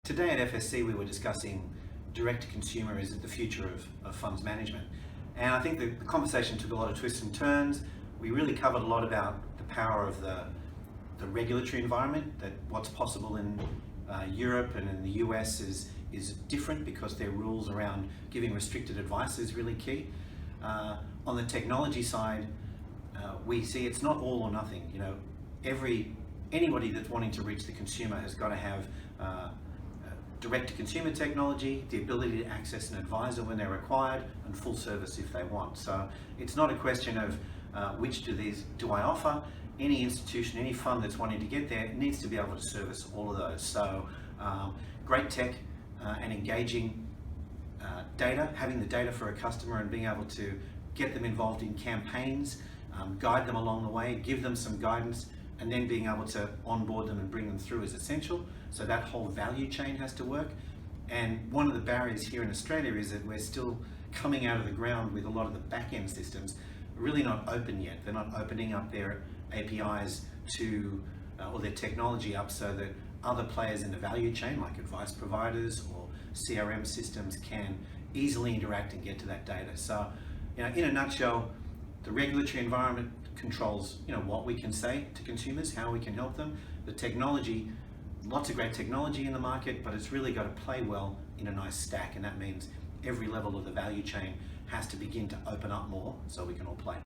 Today at FSC we were discussing direct-to-consumer is the future of funds management. And I think the conversation took a lot of twists and turns. We really covered a lot about the power of the regulatory environment, that what's possible in Europe and in the US is different because their rules around giving restricted advice is really key. On the technology side, we see it's not all or nothing. You know, anybody that's wanting to reach the consumer has got to have direct-to-consumer technology, the ability to access an advisor when they're required, and full service if they want. So it's not a question of which do I offer. Any institution, any fund that's wanting to get there needs to be able to service all of those. So great tech and engaging data, having the data for a customer and being able to get them involved in campaigns, guide them along the way, give them some guidance, and then being able to onboard them and bring them through is essential. So that whole value chain has to work. And one of the barriers here in Australia is that we're still coming out of the ground with a lot of the back-end systems really not open yet. They're not opening up their APIs to, or their technology up so that other players in the value chain, like advice providers or CRM systems, can easily interact and get to that data. So, you know, in a nutshell, the regulatory environment controls, you know, what we can say to consumers, how we can help them. The technology, lots of great technology in the market, but it's really got to play well in a nice stack, and that means every level of the value chain has to begin to open up more so we can all play.